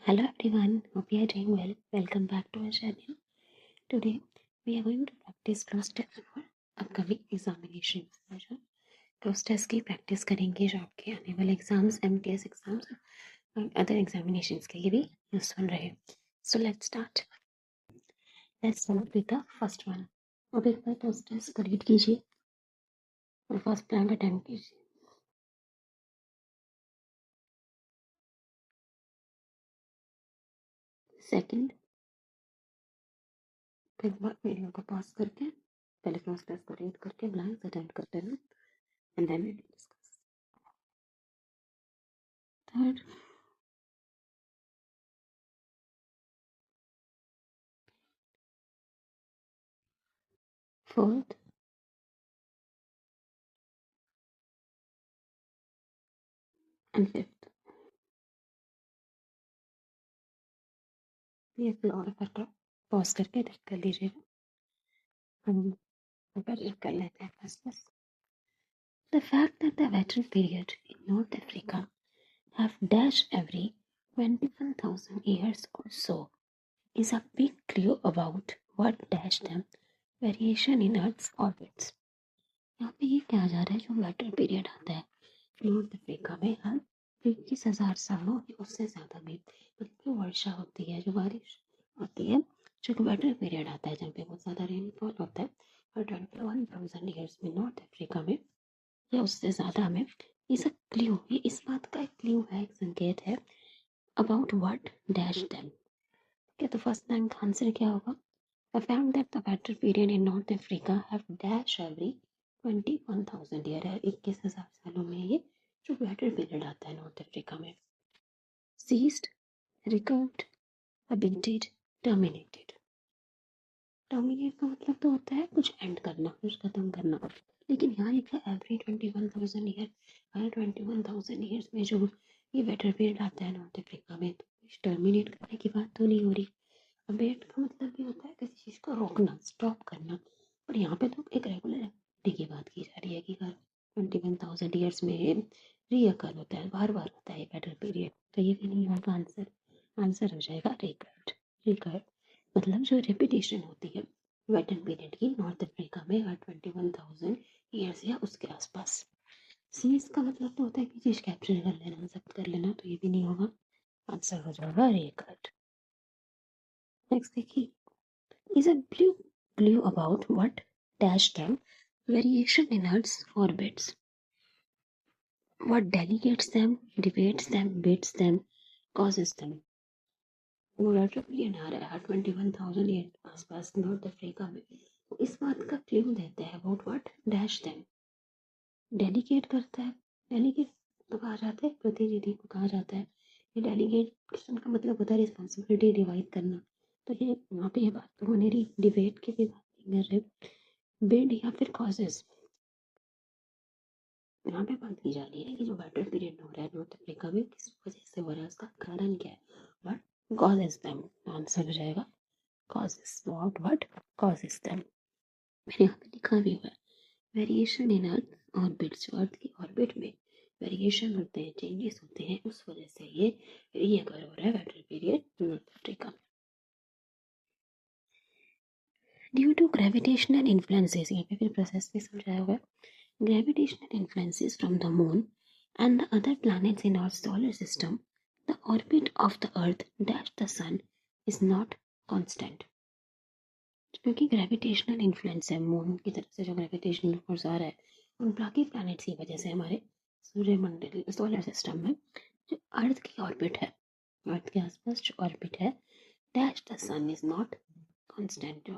Hello everyone, hope you are doing well. Welcome back to our channel. Today we are going to practice cross test for upcoming examinations. Cross test की practice करेंगे जो आपके आने वाले exams, MTS exams और other examinations के लिए भी यूजफुल रहे. So let's start. Let's start with the first one. अब एक बार cross test कंप्लीट कीजिए और फर्स्ट प्लान अटेम्प्ट कीजिए. सेकंड, फिर बाद वीडियो को पॉज करके पहले क्रॉस टेस्ट को रीड करके ब्लैंक्स अटेम्प्ट करते हैं and then we will discuss. Third, fourth, and fifth. ये फ्लोर पर पॉज करके रीड कर लीजिएगा. हम ऊपर रीड कर लेते हैं बस बस. The fact that the veteran period in North Africa have dashed every 21,000 years or so is a big clue about what dashed them variation in Earth's orbits. यहाँ पे ये कहा जा रहा है जो वेटरन पीरियड आता है नॉर्थ अफ्रीका में हर 21,000 सालों में उससे ज़्यादा में जो वर्षा होती है, जो बारिश होती है, जो वेटरन पीरियड आता है जहाँ पे बहुत ज़्यादा रेनफॉल होता है और 21,000 ईयर्स में नॉर्थ अफ्रीका में या उससे ज़्यादा में ये सब क्ल्यू, ये इस बात का एक क्ल्यू है, एक संकेत है अबाउट व्हाट डैश देम. क्या तो फर्स्ट लाइन का आंसर क्या होगा? I found that the wetter period in North Africa have dash every 21,000 year है. 21,000 सालों में ये जो वेटर पीरियड आता है नॉर्थ अफ्रीका में. Ceased, recurved, abated, terminated. Terminate का मतलब तो होता है कुछ एंड करना, कुछ खत्म करना. लेकिन यहाँ लिखा है एवरी 21,000 ईयर. हर 21,000 ईयर्स में जो ये वेटर पीरियड आता है नॉर्थ अफ्रीका में, तो कुछ टर्मिनेट करने की बात तो नहीं हो रही. अबेट का मतलब भी होता है किसी चीज़ को रोकना, स्टॉप करना. और यहाँ पे तो एक रेगुलर एक्टिविटी की बात की जा रही है कि हर 21,000 ईयर्स में रीअकर होता है, बार बार होता है वेटर पीरियड. तो ये भी नहीं होगा आंसर. आंसर हो जाएगा रिकर्ड. रिकर्ड मतलब जो रेपिटेशन होती है वेटन पीरियड की नॉर्थ अफ्रीका में हर 21,000 ईयर्स या उसके आसपास. सीज का मतलब तो होता है कि चीज़ कैप्चर कर लेना, जब्त कर लेना. तो ये भी नहीं होगा. आंसर हो जाएगा रिकर्ड. नेक्स्ट देखिए, is a clue about what dash them variation in Earth's orbits. What delegates them, debates them, beats them, causes them. Wetter period आ रहा है 21,000 ईयर आसपास नॉर्थ अफ्रीका में. तो इस बात का क्ल्यू देता है about what dash them. Delegate करता है. डेलीगेट तो कहा जाता है, प्रतिनिधि को कहा जाता है. ये डेलीगेशन का मतलब होता है रिस्पॉन्सिबिलिटी डिवाइड करना. तो ये यहाँ पे ये बात तो होने रही. डिबेट की भी बात नहीं कर रहे. बिड या फिर कॉजेस, यहाँ पे बात की जा रही है कि जो वेटर पीरियड हो रहा है नॉर्थ अफ्रीका में किस वजह से हो रहा है, उसका कारण क्या है. What causes them. आंसर हो जाएगा कॉजेस. What causes them. मैंने यहाँ पे लिखा भी हुआ है वेरिएशन इन अर्थ ऑर्बिट. जो अर्थ की ऑर्बिट में वेरिएशन होते हैं, चेंजेस होते हैं, उस वजह से ये रीअकर हो रहा है वेटर पीरियड नॉर्थ अफ्रीका में. ड्यू टू ग्रेविटेशनल इन्फ्लुएंसेस, यहाँ पे फिर प्रोसेस भी समझाया हुआ है. Gravitational influences from the moon and the other planets in our solar system, the orbit of the earth dash the sun is not constant. क्योंकि gravitational influence है moon की तरफ से, जो ग्रेविटेशनल फोर्स आ रहा है उन बाकी प्लैनेट्स की वजह से हमारे सूर्यमंडल सोलर सिस्टम में जो अर्थ की ऑर्बिट है, अर्थ के आसपास जो ऑर्बिट है, dash the sun is not constant. जो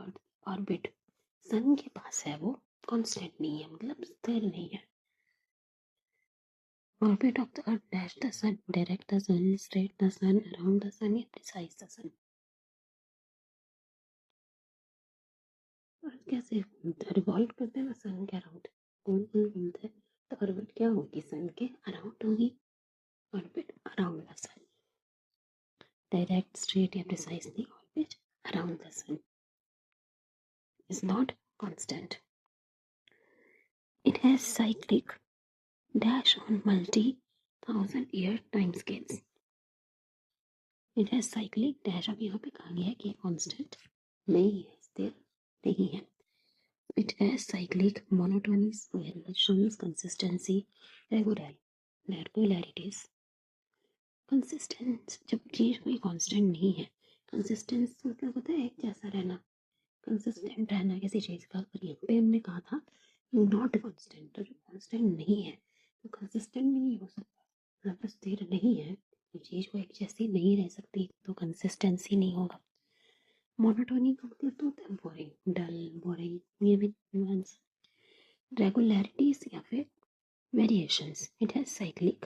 ऑर्बिट सन के पास है वो कांस्टेंट नहीं है, मतलब स्थिर नहीं है. Orbit of the Earth dash the Sun, direct the Sun, straight the Sun, around the Sun या precise the Sun. अर्थ कैसे घूमता है? रिवॉल्व करते हैं ना सन के अराउंड, गोल गोल घूमता है. तो ऑर्बिट क्या होगी? सन के अराउंड होगी. Orbit around the sun. Direct, straight या precisely orbit around the sun is not constant. It has cyclic dash on multi-thousand year time scales. It has cyclic dash. अब यहाँ पे कहा गया है कि कांस्टेंट नहीं है, स्थिर नहीं है। It has cyclic monotonies, variations, consistency, regularities. Consistence, जब चीज कोई कांस्टेंट नहीं है, कंसिस्टेंस मतलब होता है एक जैसा रहना, कंसिस्टेंट रहना किसी चीज का। पर यहाँ पे हमने कहा था नॉट कांस्टेंट, तो जो कांस्टेंट नहीं है तो कंसिस्टेंट नहीं हो सकता। अगर स्थिर नहीं है तो चीज को एक जैसी नहीं रह सकती, तो कंसिस्टेंसी नहीं होगा। मोनोटोनी का मतलब तो होता है बोरिंग, डल, बोरिंग, ये भी नुआंस। रेगुलरिटीज या फिर variations, it has cyclic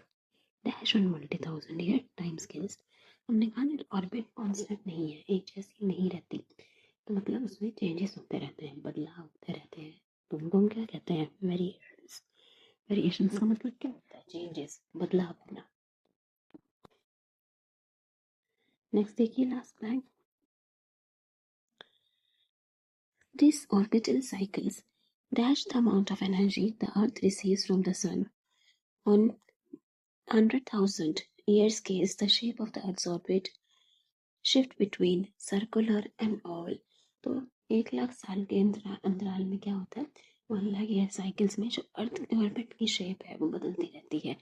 dash on multi thousand year time scales. हमने कहा ना ऑर्बिट कांस्टेंट नहीं है, एक जैसी नहीं रहती, तो मतलब उसमें चेंजेस होते रहते हैं, बदलाव होते रहते हैं, तो उनको हम क्या कहते हैं? वेरिएशंस। वेरिएशंस का मतलब क्या होता है? चेंजेस, बदलाव होना। नेक्स्ट देखिए last blank. These orbital cycles dash the amount of energy the Earth receives from the Sun. On 100,000 year scales, the shape of the Earth's orbit shift between circular and oval. तो 1 लाख साल के अंतराल में क्या होता है? 1 lakh year cycles में जो अर्थ ऑर्बिट की शेप है वो बदलती रहती है,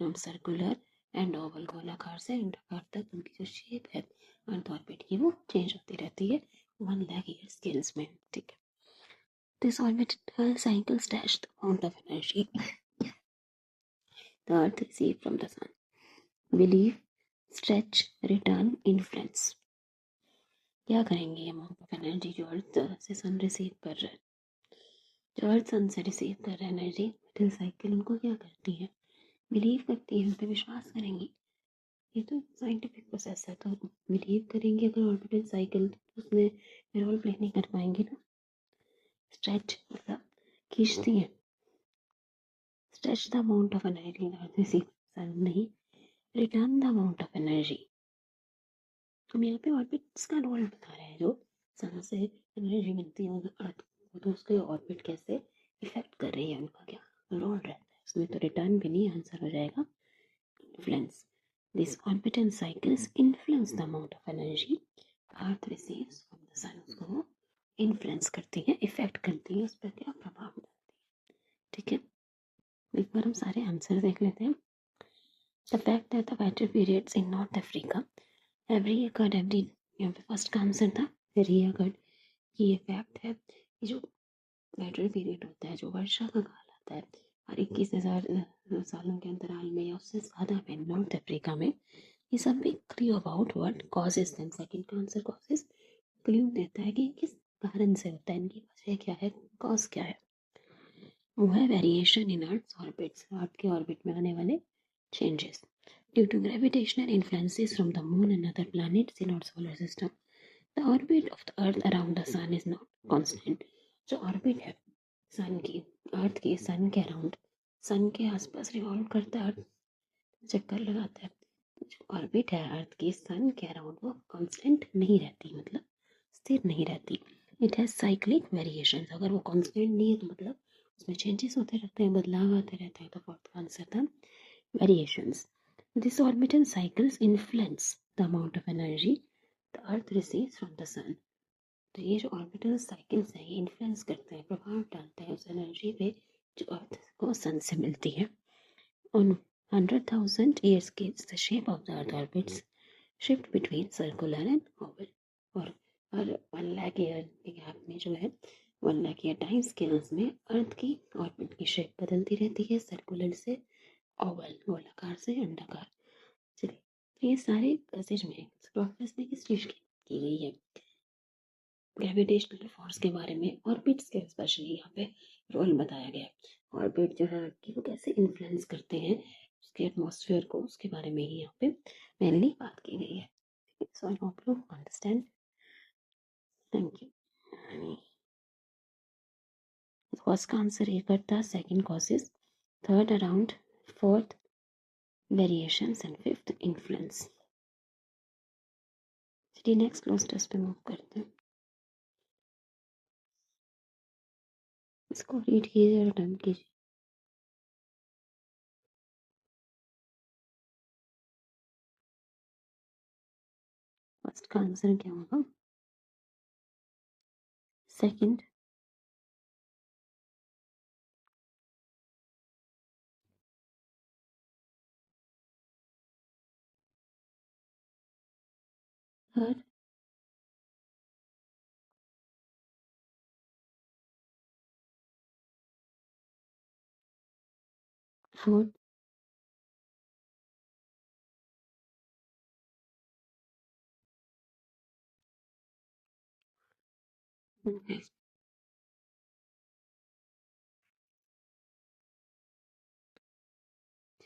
हम सर्कुलर एंड ओवल, गोलाकार से अंडाकार तक उनकी जो शेप है अर्थ ऑर्बिट की वो चेंज होती रहती है 1 लाख ईयर स्केल्स में। ठीक है। This orbital cycles dash the amount of energy the Earth receives from the Sun. Believe, stretch, return, influence. क्या करेंगे ये अमाउंट ऑफ एनर्जी जो अर्थ से सन रिसीव कर रहा है, जो अर्थ सन से रिसीव कर रहा है एनर्जी, ऑर्बिटल साइकिल उनको क्या करती है? बिलीव करती है, उन पर विश्वास करेंगी। ये तो साइंटिफिक प्रोसेस है, तो बिलीव करेंगे अगर ऑर्बिटल साइकिल, तो उसमें रोल प्ले नहीं कर पाएंगे ना। स्ट्रेच मतलब खींचती है, stretch the amount of energy that is received sun नहीं, return the amount of energy। हम यहाँ पे ऑर्बिट्स का रोल बता रहे हैं, जो सन से एनर्जी मिलती है अर्थ को, तो उसके ऑर्बिट कैसे इफेक्ट कर रही है, उनका क्या रोल रहता है उसमें। तो रिटर्न भी नहीं, आंसर हो जाएगा influence. This orbital cycles influence the amount of energy earth receives from the sun. उसको इन्फ्लुएंस करती है, इफेक्ट करती है, उस पर क्या प्रभाव डालती है। ठीक है, एक बार हम सारे आंसर देख लेते हैं। The fact that the wetter periods in North Africa every यहाँ पे फर्स्ट का आंसर था reoccurred, कि ये फैक्ट है कि जो वेटर पीरियड होता है, जो वर्षा का काल आता है और 21,000 सालों के अंतराल में या उससे ज़्यादा में नॉर्थ अफ्रीका में, ये सब भी clue about what causes them. Second का आंसर कॉजेज क्लू देता है कि किस कारण से होता है, इनकी वजह क्या है, कॉज क्या है। वो है वेरिएशन इन अर्थ ऑर्बिट्स, अर्थ के ऑर्बिट में आने वाले changes due to gravitational influences from the moon and other planets in our solar system. The orbit of the earth around the sun is not constant. जो orbit है सन की, अर्थ की सन के around, सन के आसपास रिवॉल्व करता है, चक्कर लगाता है, तो जो ऑर्बिट है अर्थ की सन के अराउंड वो कांस्टेंट नहीं रहती, मतलब स्थिर नहीं रहती। इट हैज साइक्लिक वेरिएशंस, अगर वो कांस्टेंट नहीं है तो मतलब उसमें चेंजेस होते रहते हैं, बदलाव आते रहते हैं, तो फोर्थ का आंसर था variations. These orbital cycles influence the amount of energy the Earth receives from the Sun. तो ये जो ऑर्बिटल साइकिल्स हैं, ये इन्फ्लुएंस करते हैं, प्रभाव डालते हैं उस एनर्जी पे जो अर्थ को सन से मिलती है। On 100,000 years scales, the shape of the Earth orbits shift between circular and oval. और हर 1 लाख ईयर के गैप में जो है 1 लाख ईयर टाइम स्केल्स में अर्थ की ऑर्बिट की शेप बदलती रहती है, सर्कुलर से ओवल, गोलाकार से अंडाकार। चलिए, तो ये सारे पैसेज में प्रोफेसर ने किस चीज़ की गई है? ग्रेविटेशनल फोर्स के बारे में, ऑर्बिट्स के स्पेशली यहाँ पे रोल बताया गया है। ऑर्बिट जो है कि वो कैसे इन्फ्लुएंस करते हैं उसके एटमॉस्फेयर को, उसके बारे में ही यहाँ पे मेनली बात की गई है। So I hope you understand. Thank you. First का आंसर ए करता, second causes, third around, fourth variations and fifth influence. चलिए नेक्स्ट क्लोज टेस्ट पे मूव करते हैं। इसको रीड कीजिए और डन कीजिए। फर्स्ट का आंसर क्या होगा? सेकंड, थर्ड, फोर्थ,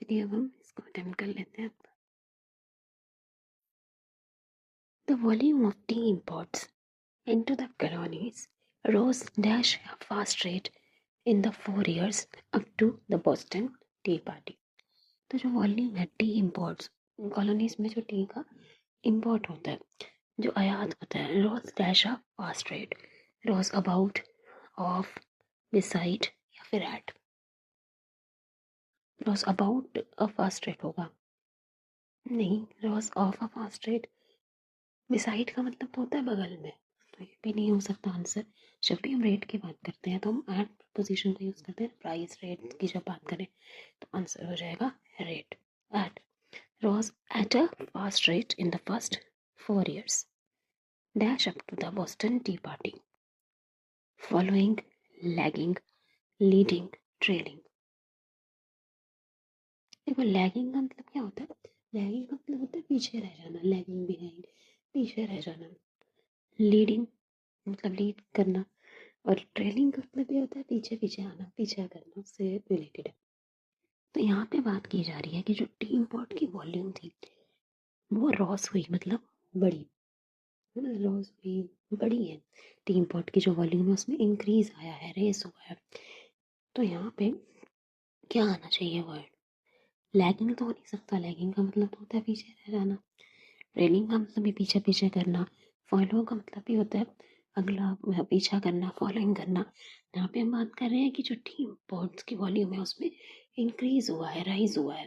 चलिए अब हम इसको अटेम्प्ट कर लेते हैं। The volume of T imports into the colonies rose dash a fast rate in the 4 years up to the Boston Tea Party. तो जो वॉल्यूम है टी इम्पोर्ट्स कॉलोनीज में जो टी का इम्पोर्ट होता है, जो आयात होता है, rose dash a fast rate, rose about, off, beside या फिर at. Rose about a fast rate होगा, नहीं, rose off a fast rate. Beside का मतलब तो होता है बगल में, तो ये भी नहीं हो सकता आंसर। जब भी हम रेट की बात करते हैं तो हम एट पोजीशन का यूज़ करते हैं। प्राइस रेट की जब बात करें तो आंसर हो जाएगा rate. At rose at a fast rate in the first 4 years, dash up to the Boston Tea Party, following, lagging, leading, trailing। देखो लैगिंग का मतलब क्या होता है? लैगिंग का मतलब होता है पीछे रह जाना, लैगिंग बिहाइंड, पीछे रह जाना। लीडिंग मतलब लीड करना, और ट्रेलिंग का मतलब ये होता है पीछे पीछे आना, पीछा करना, उससे रिलेटेड है। तो यहाँ पे बात की जा रही है कि जो टी इम्पोर्ट की वॉल्यूम थी वो रॉस हुई, मतलब बड़ी है ना, रॉस हुई, बड़ी है। टी इम्पोर्ट की जो वॉल्यूम है उसमें इंक्रीज आया है, रेस हुआ है। तो यहाँ पे क्या आना चाहिए वर्ड? लैगिंग तो हो नहीं सकता, लैगिंग का मतलब तो होता है पीछे रह जाना। ट्रेलिंग का मतलब भी पीछे पीछे करना। फॉलो का मतलब भी होता है अगला पीछा करना, फॉलोइंग करना। यहाँ पे हम बात कर रहे हैं कि जो टी इम्पोर्ट्स की वॉल्यूम है उसमें इंक्रीज हुआ है, राइज हुआ है।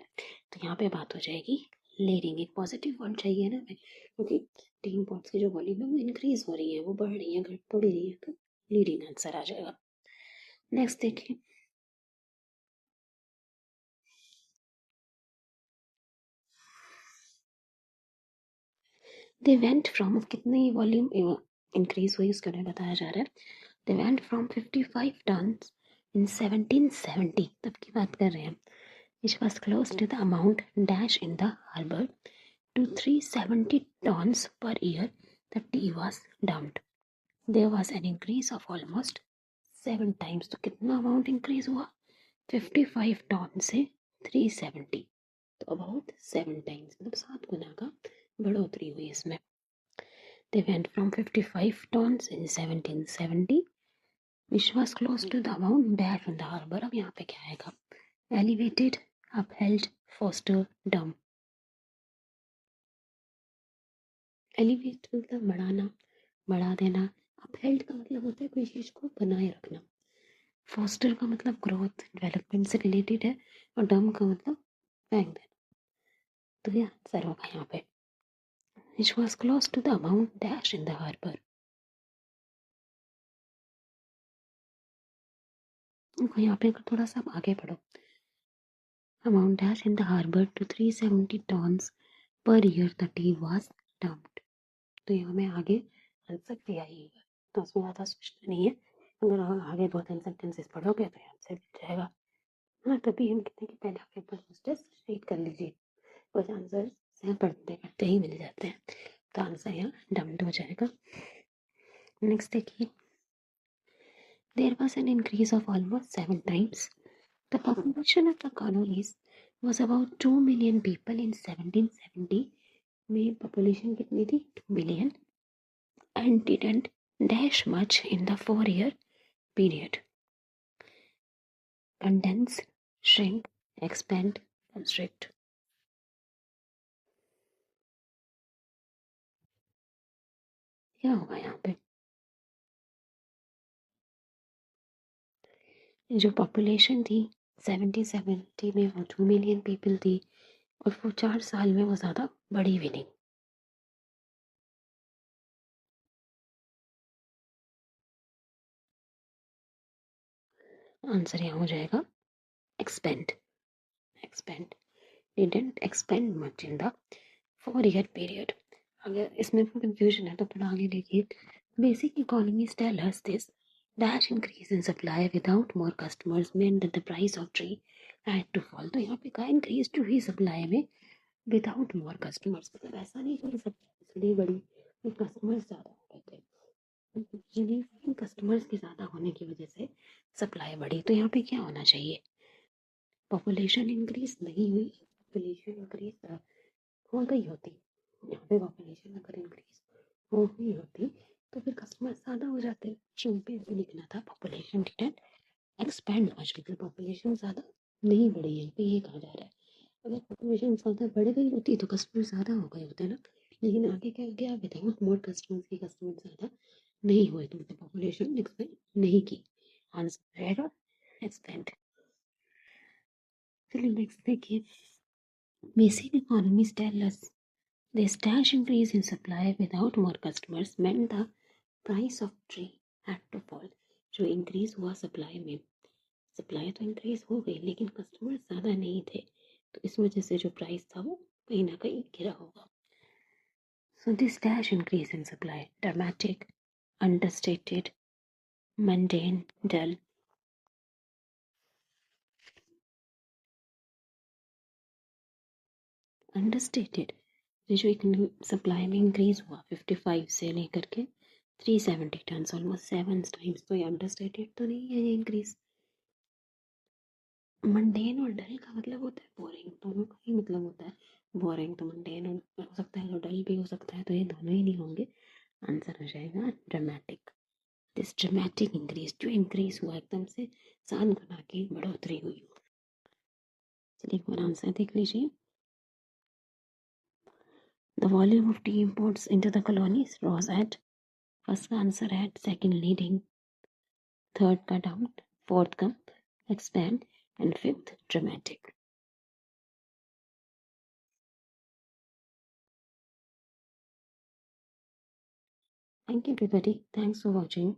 तो यहाँ पे बात हो जाएगी लीडिंग। एक पॉजिटिव वर्ड चाहिए ना हमें, क्योंकि टी इम्पोर्ट्स की जो वॉल्यूम है वो इंक्रीज हो रही है, वो बढ़ रही है, घट बढ़ रही है, तो लीडिंग आंसर आ जाएगा। नेक्स्ट देखिए, दे वेंट फ्रॉम, कितनी वॉल्यूम इंक्रीज हुई उसके बारे में बताया जा रहा है। दे वेंट फ्रॉम 55 टन्स इन 1770, तब की बात कर रहे हैं, which was close to the amount dash in the harbor, to 370 tons per year the tea was dumped. There was an increase of almost 7 times. तो कितना अमाउंट इंक्रीज हुआ? 55 ton से 370, तो अबाउट 7 टाइम्स, मतलब 7 गुना का बढ़ोतरी हुई इसमें। They went from 55 tons in 1770, which was close to the amount dash in the harbor। अब यहाँ पे क्या आएगा? Elevated, upheld, foster, dump। Elevate मतलब बढ़ाना, बढ़ा देना। अपहेल्ड का मतलब होता है कोई चीज़ को बनाए रखना। फोस्टर का मतलब ग्रोथ, डेवलपमेंट से रिलेटेड है। और डम का मतलब फेंक देना। तो ये आंसर होगा यहाँ पे, which was close to the amount dash in the harbor। यहाँ पे थोड़ा सा आगे बढ़ो, amount dash in the harbor to 370 tons per year the tea was dumped। तो यहाँ में आगे आंसर दिया ही है, तो उसमें ज़्यादा सोचना नहीं है। अगर आगे 2-3 सेंटेंसेस पढ़ोगे तो आंसर मिल जाएगा। हाँ, तभी हम कहते हैं कि पहले आप एक बार टेस्ट रीड कर लीजिए, कुछ आंसर से पढ़ते पढ़ते ही मिल जाते हैं। तो आंसर यहाँ डम्ड हो जाएगा। नेक्स्ट देखिए, there was an increase of almost 7 times the population of the colonies was about 2 million people in 1770। में पॉपुलेशन कितनी थी? 2 million. And didn't dash much in the 4 year period। Condense, shrink, expand, constrict. क्या होगा यहाँ पे? जो population थी 1770 में वो 2 मिलियन पीपल थी, और वो 4 साल में वो ज़्यादा बढ़ी भी नहीं। आंसर यहाँ हो जाएगा expand. Expand, didn't expand much in the 4-year period। अगर इसमें कंफ्यूजन है तो थोड़ा आगे देखिए। Basic economies tell us this dash increase in supply without more customers meant that the price of tree had to fall। तो यहाँ पे क्या इंक्रीज टू ही सप्लाई में विदाउट मोर कस्टमर्स, मतलब ऐसा नहीं कि सप्लाई इसलिए बढ़ी कि कस्टमर्स ज़्यादा हो गए थे, कस्टमर्स के ज़्यादा होने की वजह से सप्लाई बढ़ी। तो यहाँ पे क्या होना चाहिए, पॉपुलेशन इंक्रीज नहीं हुई, पॉपुलेशन इंक्रीज हो गई होती, यहाँ पे पॉपुलेशन अगर इंक्रीज हो गई होती तो फिर कस्टमर ज़्यादा हो जाते। शुरू पे भी लिखना था पॉपुलेशन डिडंट एक्सपैंड मच, मतलब पॉपुलेशन ज़्यादा नहीं बढ़ी है, पे ये कहा जा रहा है। अगर पॉपुलेशन ज़्यादा बढ़ गई होती तो कस्टमर ज़्यादा हो गए होते ना, लेकिन आगे क्या गया, विदाउट मोर कस्टमर्स की कस्टमर ज़्यादा नहीं हुए तो मतलब पॉपुलेशन एक्सपेंड नहीं की। आंसर रहेगा एक्सपेंड। चलिए नेक्स्ट देखिए। Basic economist tell us the stash increase in supply without more customers meant the price of tree had to fall। जो इंक्रीज हुआ सप्लाई में, सप्लाई तो इंक्रीज हो गई लेकिन कस्टमर ज़्यादा नहीं थे, तो इस वजह से जो प्राइस था वो कहीं ना कहीं गिरा होगा। So this dash increase in supply, dramatic, understated, mundane, dull. Understated, ये जो एक सप्लाई में इंक्रीज हुआ 55 से लेकर के 370 टन, ऑलमोस्ट 7 टाइम्स, तो ये अंडरस्टेटेड तो नहीं है ये इंक्रीज। मंडेन और डल का मतलब होता है बोरिंग, दोनों का ही मतलब होता है। बोरिंग तो मंडेन हो सकता है, डल भी हो सकता है, तो ये दोनों ही नहीं होंगे। आंसर हो जाएगा ड्रामेटिक। दिस ड्रामेटिक इंक्रीज, जो इंक्रीज हुआ एकदम से 7 गुना की बढ़ोतरी हुई। चलिए एक बार आंसर देख लीजिए। The volume of tea imports into the colonies rose at, first का answer at, second leading, third का डाउन, फोर्थ का expand and fifth dramatic. Thank you everybody. Thanks for watching.